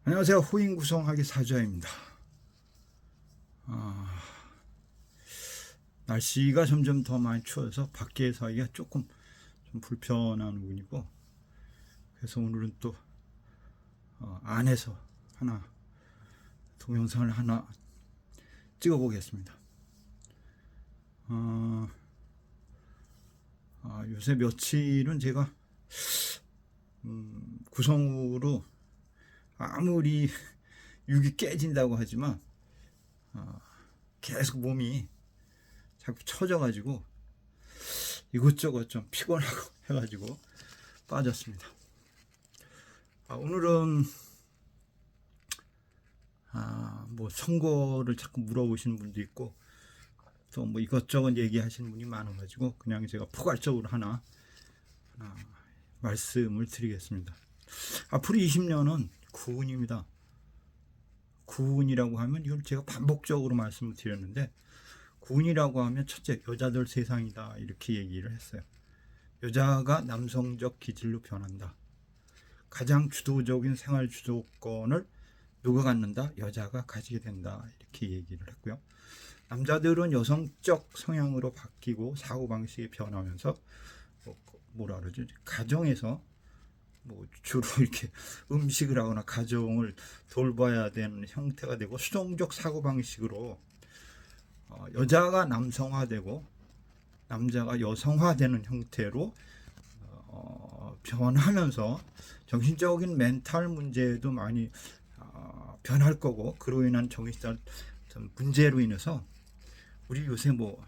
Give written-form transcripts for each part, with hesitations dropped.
안녕하세요. 호인구성하기 사자입니다. 날씨가 점점 더 많이 추워서 밖에서 하기가 조금 좀 불편한 부분이고, 그래서 오늘은 또 안에서 하나 동영상을 하나 찍어 보겠습니다. 요새 며칠은 제가 구성으로 아무리 육이 깨진다고 하지만 계속 몸이 자꾸 처져가지고 이것저것 좀 피곤하고 해가지고 빠졌습니다. 오늘은 뭐 선거를 자꾸 물어보시는 분도 있고 또 뭐 이것저것 얘기하시는 분이 많아가지고 그냥 제가 포괄적으로 하나 말씀을 드리겠습니다. 앞으로 20년은 구운입니다. 구운이라고 하면 이걸 제가 반복적으로 말씀을 드렸는데, 구운이라고 하면 첫째 여자들 세상이다 이렇게 얘기를 했어요. 여자가 남성적 기질로 변한다. 가장 주도적인 생활 주도권을 누가 갖는다? 여자가 가지게 된다 이렇게 얘기를 했고요. 남자들은 여성적 성향으로 바뀌고 사고방식이 변하면서 뭐라 그러죠? 가정에서 뭐 주로 이렇게 음식을 하거나 가정을 돌봐야 되는 형태가 되고, 수동적 사고방식으로 여자가 남성화되고 남자가 여성화되는 형태로 변하면서 정신적인 멘탈 문제도 많이 변할 거고, 그로 인한 정신적 문제로 인해서 우리 요새 뭐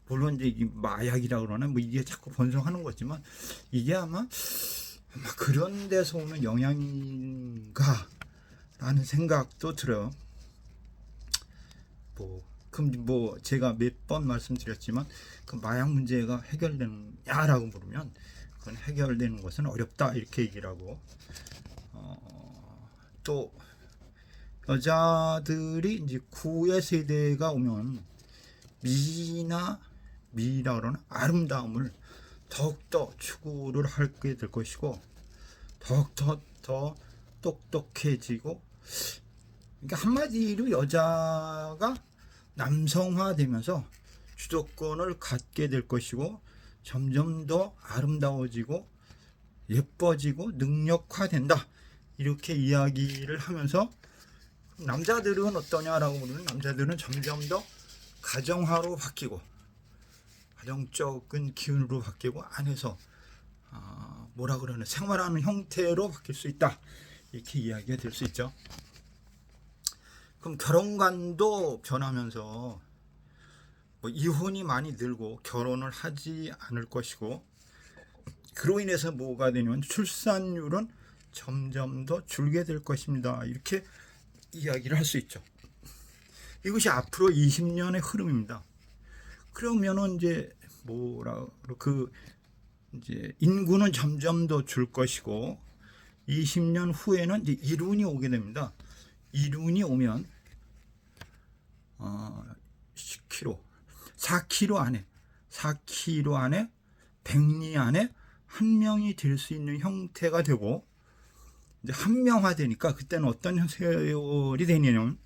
물론 이제 마약이라 그러나 뭐 이게 자꾸 번성하는 거지만, 이게 아마 그런 데서 오는 영향인가 라는 생각도 들어요. 그럼 뭐 제가 몇 번 말씀드렸지만 그 마약 문제가 해결되느냐라고 물으면 그건 해결되는 것은 어렵다 이렇게 얘기를 하고, 또 여자들이 이제 구의 세대가 오면 미라 그러나 아름다움을 더욱더 추구를 하게 될 것이고, 더욱더 더 똑똑해지고, 그러니까 한마디로 여자가 남성화되면서 주도권을 갖게 될 것이고, 점점 더 아름다워지고 예뻐지고 능력화된다 이렇게 이야기를 하면서, 남자들은 어떠냐라고 물으면 남자들은 점점 더 가정화로 바뀌고 가정적인 기운으로 바뀌고 안에서 뭐라 그러나 생활하는 형태로 바뀔 수 있다 이렇게 이야기가 될 수 있죠. 그럼 결혼관도 변하면서 뭐 이혼이 많이 늘고 결혼을 하지 않을 것이고, 그로 인해서 뭐가 되냐면 출산율은 점점 더 줄게 될 것입니다 이렇게 이야기를 할 수 있죠. 이것이 앞으로 20년의 흐름입니다. 그러면은 이제 이제 인구는 점점 더 줄 것이고, 20년 후에는 이제 이룬이 오게 됩니다. 이룬이 오면 10km, 4km 안에 100리 안에 한 명이 될 수 있는 형태가 되고, 이제 한명화되니까 그때는 어떤 세월이 되냐면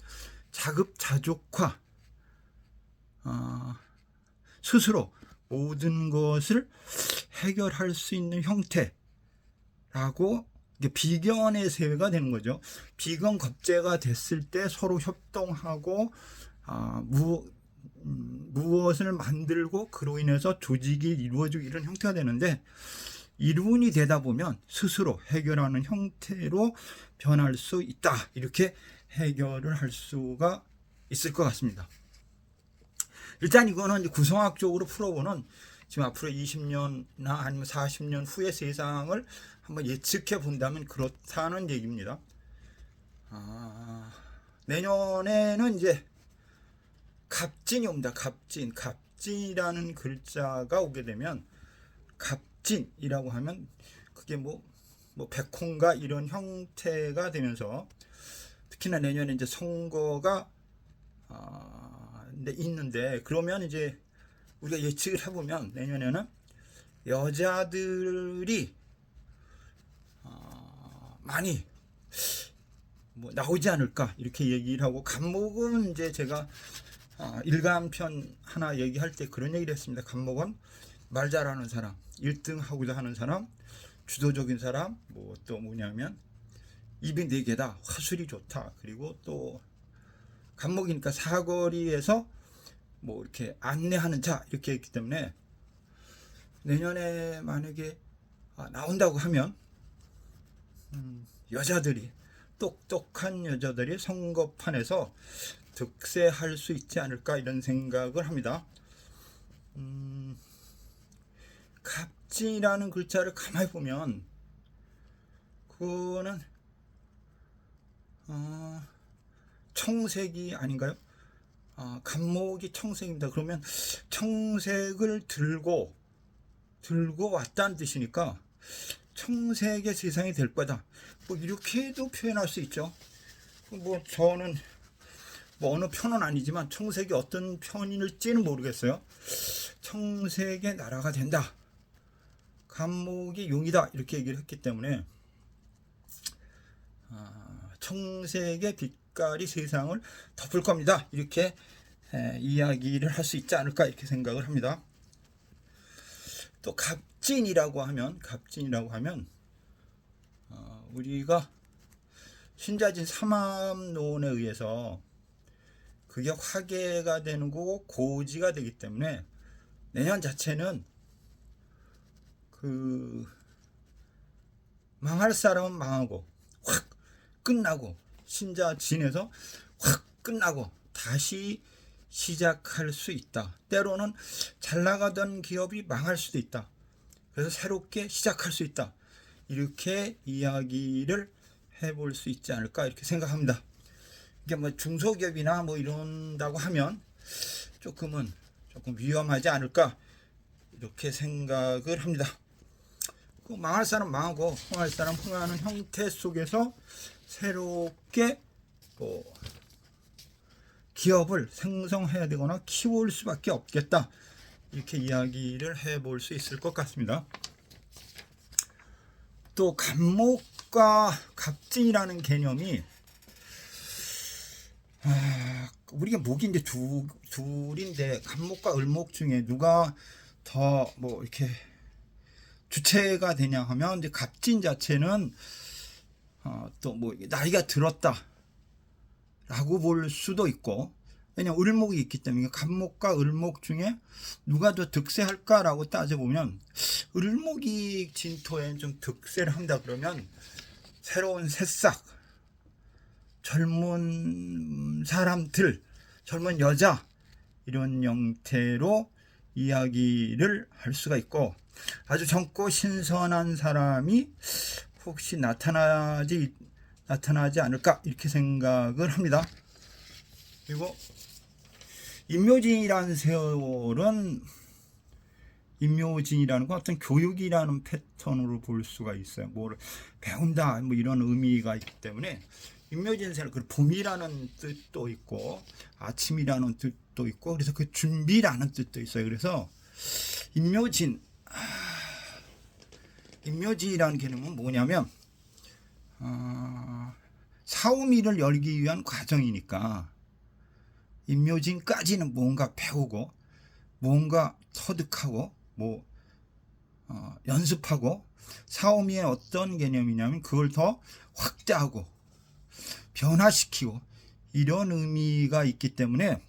자급자족화, 스스로 모든 것을 해결할 수 있는 형태라고 비견의 세계가 되는 거죠. 비견 겁제가 됐을 때 서로 협동하고 무엇을 만들고 그로 인해서 조직이 이루어지고 이런 형태가 되는데, 이룬이 되다 보면 스스로 해결하는 형태로 변할 수 있다 이렇게 해결을 할 수가 있을 것 같습니다. 일단 이거는 구성학적으로 풀어보는, 지금 앞으로 20년이나 아니면 40년 후의 세상을 한번 예측해 본다면 그렇다는 얘기입니다. 내년에는 이제 갑진이 옵니다. 갑진이라는 글자가 오게 되면, 갑진이라고 하면 그게 뭐 백혼가 이런 형태가 되면서, 특히나 내년에 이제 선거가 있는데, 그러면 이제 우리가 예측을 해보면 내년에는 여자들이 많이 뭐 나오지 않을까 이렇게 얘기를 하고, 간목은 이제 제가 일간편 하나 얘기할 때 그런 얘기를 했습니다. 간목은 말 잘하는 사람, 1등 하고자 하는 사람, 주도적인 사람, 뭐 또 뭐냐면 입이 4개다, 화술이 좋다, 그리고 또 간목이니까 사거리에서 뭐 이렇게 안내하는 자 이렇게 했기 때문에 내년에 만약에 나온다고 하면 여자들이, 똑똑한 여자들이 선거판에서 득세할 수 있지 않을까 이런 생각을 합니다. 갑진이라는 글자를 가만히 보면 그거는 청색이 아닌가요? 간목이 청색입니다. 그러면 청색을 들고 왔다는 뜻이니까 청색의 세상이 될 거다, 뭐 이렇게도 표현할 수 있죠. 뭐 저는 뭐 어느 편은 아니지만 청색이 어떤 편일지는 모르겠어요. 청색의 나라가 된다, 간목이 용이다 이렇게 얘기를 했기 때문에 청색의 빛깔이 세상을 덮을 겁니다, 이렇게 이야기를 할 수 있지 않을까 이렇게 생각을 합니다. 또 갑진이라고 하면 우리가 신자진 삼합론에 의해서 그게 화계가 되는 거고 고지가 되기 때문에 내년 자체는 그 망할 사람은 망하고 확 끝나고, 신자진에서 확 끝나고 다시 시작할 수 있다. 때로는 잘 나가던 기업이 망할 수도 있다. 그래서 새롭게 시작할 수 있다. 이렇게 이야기를 해볼 수 있지 않을까 이렇게 생각합니다. 이게 뭐 중소기업이나 뭐 이런다고 하면 조금 위험하지 않을까 이렇게 생각을 합니다. 그 망할 사람 망하고 흥할 사람 흥하는 형태 속에서 새롭게 기업을 생성해야 되거나 키울 수밖에 없겠다, 이렇게 이야기를 해볼 수 있을 것 같습니다. 또 간목과 갑진이라는 개념이 우리가 목이 이제 둘인데 간목과 을목 중에 누가 더 뭐 이렇게 주체가 되냐 하면 이제 갑진 자체는 또 뭐 나이가 들었다 라고 볼 수도 있고, 왜냐면 을목이 있기 때문에 간목과 을목 중에 누가 더 득세할까라고 따져보면 을목이 진토에 좀 득세를 한다 그러면 새로운 새싹, 젊은 사람들, 젊은 여자 이런 형태로 이야기를 할 수가 있고, 아주 젊고 신선한 사람이 혹시 나타나지 않을까 이렇게 생각을 합니다. 그리고 임묘진이라는 세월은 임묘진이라는 건 어떤 교육이라는 패턴으로 볼 수가 있어요. 뭘 배운다 뭐 이런 의미가 있기 때문에 임묘진 세월, 그 봄이라는 뜻도 있고 아침이라는 뜻도 있고, 그래서 그 준비라는 뜻도 있어요. 그래서 임묘진이라는 개념은 뭐냐면 사오미를 열기 위한 과정이니까 임묘진까지는 뭔가 배우고 뭔가 터득하고 뭐 연습하고, 사오미의 어떤 개념이냐면 그걸 더 확대하고 변화시키고 이런 의미가 있기 때문에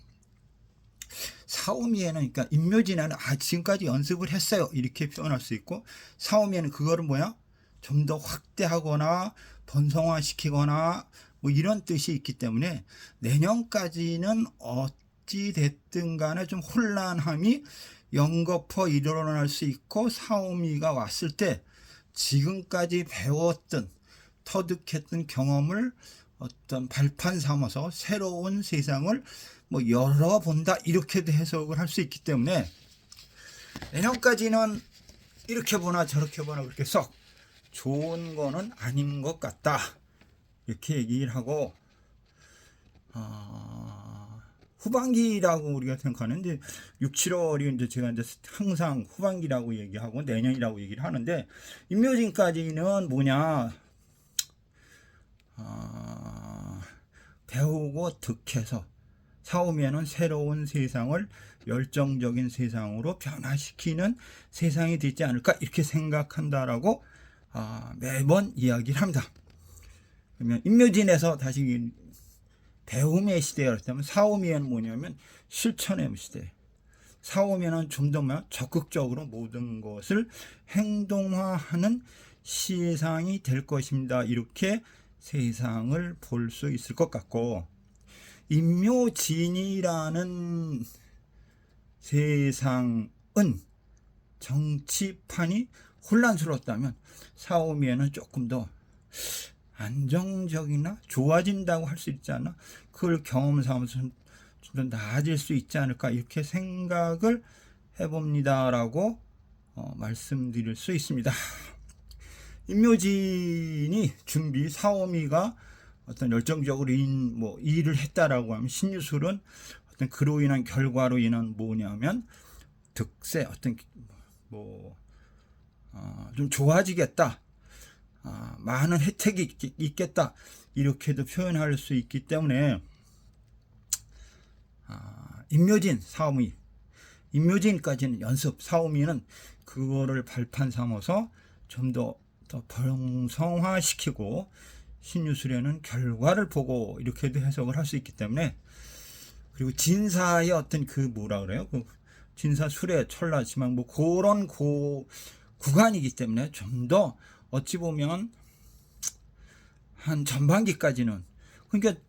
사오미에는, 그러니까 임묘진에는 지금까지 연습을 했어요 이렇게 표현할 수 있고, 사오미에는 그거를 좀 더 확대하거나 번성화시키거나 뭐 이런 뜻이 있기 때문에 내년까지는 어찌 됐든 간에 좀 혼란함이 연거푸 일어날 수 있고, 사오미가 왔을 때 지금까지 배웠던 터득했던 경험을 어떤 발판 삼아서 새로운 세상을 뭐 열어본다 이렇게도 해석을 할 수 있기 때문에 내년까지는 이렇게 보나 저렇게 보나 그렇게 썩 좋은 거는 아닌 것 같다 이렇게 얘기를 하고, 후반기라고 우리가 생각하는데 6, 7월이 이제 제가 이제 항상 후반기라고 얘기하고 내년이라고 얘기를 하는데, 임묘진까지는 뭐냐, 배우고 득해서 사오면은 새로운 세상을 열정적인 세상으로 변화시키는 세상이 되지 않을까 이렇게 생각한다라고 매번 이야기를 합니다. 그러면 임묘진에서 다시 배움의 시대가 그렇다면 사오미에는 뭐냐면 실천의 시대. 사오면은 좀 더 적극적으로 모든 것을 행동화하는 세상이 될 것입니다. 이렇게 세상을 볼 수 있을 것 같고, 임묘진이라는 세상은 정치판이 혼란스러웠다면 사오미에는 조금 더 안정적이나 좋아진다고 할 수 있지 않나? 그걸 경험 삼아서 좀 더 나아질 수 있지 않을까 이렇게 생각을 해봅니다라고 말씀드릴 수 있습니다. 임묘진이 준비 사오미가 어떤 열정적으로 일을 했다라고 하면 신유술은 어떤 그로 인한 결과로 인한 뭐냐면 득세 어떤 좀 좋아지겠다. 많은 혜택이 있겠다 이렇게도 표현할 수 있기 때문에 임묘진 사오미 임묘진까지는 연습 사오미는 그거를 발판 삼아서 좀 더 병성화시키고 신유술에는 결과를 보고 이렇게도 해석을 할 수 있기 때문에 그리고 진사의 어떤 그 뭐라 그래요 그 진사 술의 철라 지망 뭐 그런 구간이기 때문에 좀 더 어찌 보면 한 전반기까지는 그러니까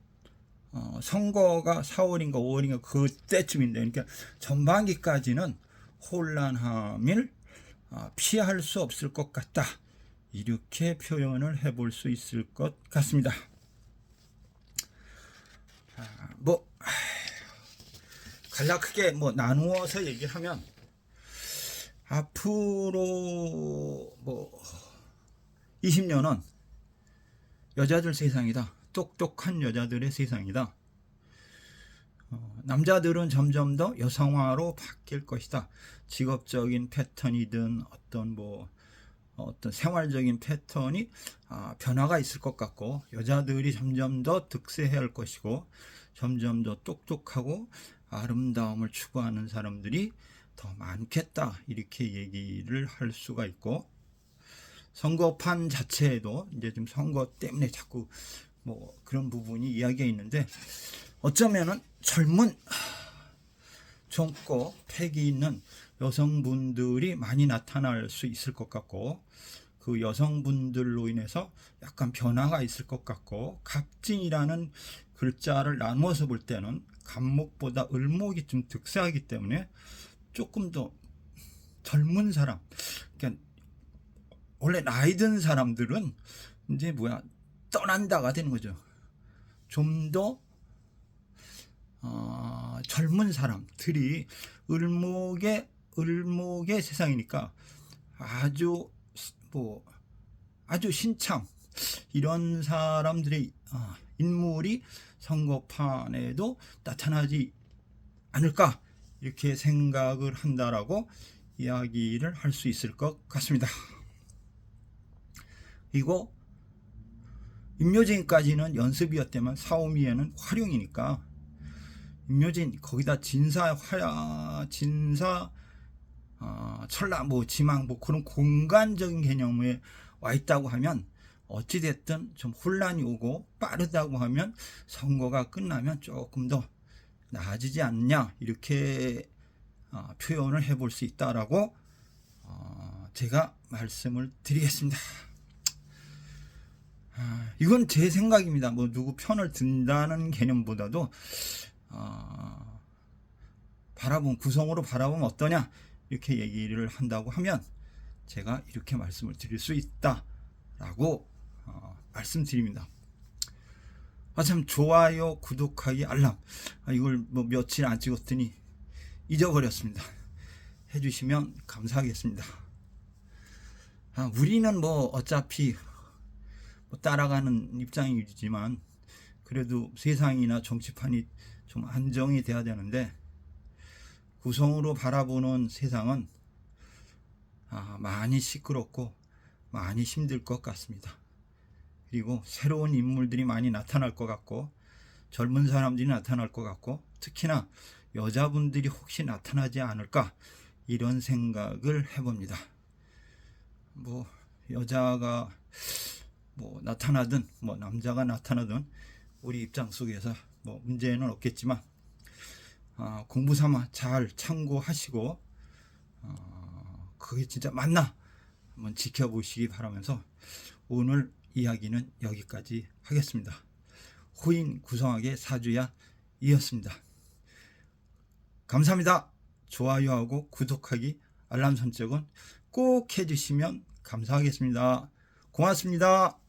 선거가 4월인가 5월인가 그때쯤인데 그러니까 전반기까지는 혼란함을 피할 수 없을 것 같다. 이렇게 표현을 해볼 수 있을 것 같습니다. 간략하게 나누어서 얘기하면 앞으로 20년은 여자들 세상이다. 똑똑한 여자들의 세상이다. 남자들은 점점 더 여성화로 바뀔 것이다. 직업적인 패턴이든 어떤 생활적인 패턴이 변화가 있을 것 같고 여자들이 점점 더 득세해야 할 것이고 점점 더 똑똑하고 아름다움을 추구하는 사람들이 더 많겠다. 이렇게 얘기를 할 수가 있고 선거판 자체에도 이제 좀 선거 때문에 자꾸 그런 부분이 이야기가 있는데 어쩌면은 젊은 젊고 패기 있는 여성분들이 많이 나타날 수 있을 것 같고 그 여성분들로 인해서 약간 변화가 있을 것 같고 갑진이라는 글자를 나누어서 볼 때는 갑목보다 을목이 좀 득세하기 때문에 조금 더 젊은 사람 그러니까 원래 나이 든 사람들은 이제 떠난다가 되는 거죠. 좀 더 젊은 사람들이 을목의 세상이니까 아주 신참 이런 사람들의 인물이 선거판에도 나타나지 않을까 이렇게 생각을 한다라고 이야기를 할 수 있을 것 같습니다. 그리고 임묘진까지는 연습이었다면 사오미에는 활용이니까 임묘진 거기다 진사 철라 지망 그런 공간적인 개념에 와 있다고 하면 어찌됐든 좀 혼란이 오고 빠르다고 하면 선거가 끝나면 조금 더 나아지지 않냐 이렇게 표현을 해볼 수 있다라고 제가 말씀을 드리겠습니다. 이건 제 생각입니다. 누구 편을 든다는 개념보다도 구성으로 바라보면 어떠냐 이렇게 얘기를 한다고 하면 제가 이렇게 말씀을 드릴 수 있다라고 말씀드립니다. 참 좋아요, 구독하기, 알람 이걸 며칠 안 찍었더니 잊어버렸습니다. 해주시면 감사하겠습니다. 우리는 어차피 따라가는 입장이지만 그래도 세상이나 정치판이 좀 안정이 돼야 되는데 구성으로 바라보는 세상은 많이 시끄럽고 많이 힘들 것 같습니다. 그리고 새로운 인물들이 많이 나타날 것 같고 젊은 사람들이 나타날 것 같고, 특히나 여자분들이 혹시 나타나지 않을까 이런 생각을 해봅니다. 뭐 여자가 뭐 나타나든 뭐 남자가 나타나든 우리 입장 속에서 뭐 문제는 없겠지만 공부 삼아 잘 참고하시고 그게 진짜 맞나 한번 지켜보시기 바라면서 오늘 이야기는 여기까지 하겠습니다. 호인 구성학의 사주야 이었습니다. 감사합니다. 좋아요하고 구독하기, 알람 설정은 꼭 해주시면 감사하겠습니다. 고맙습니다.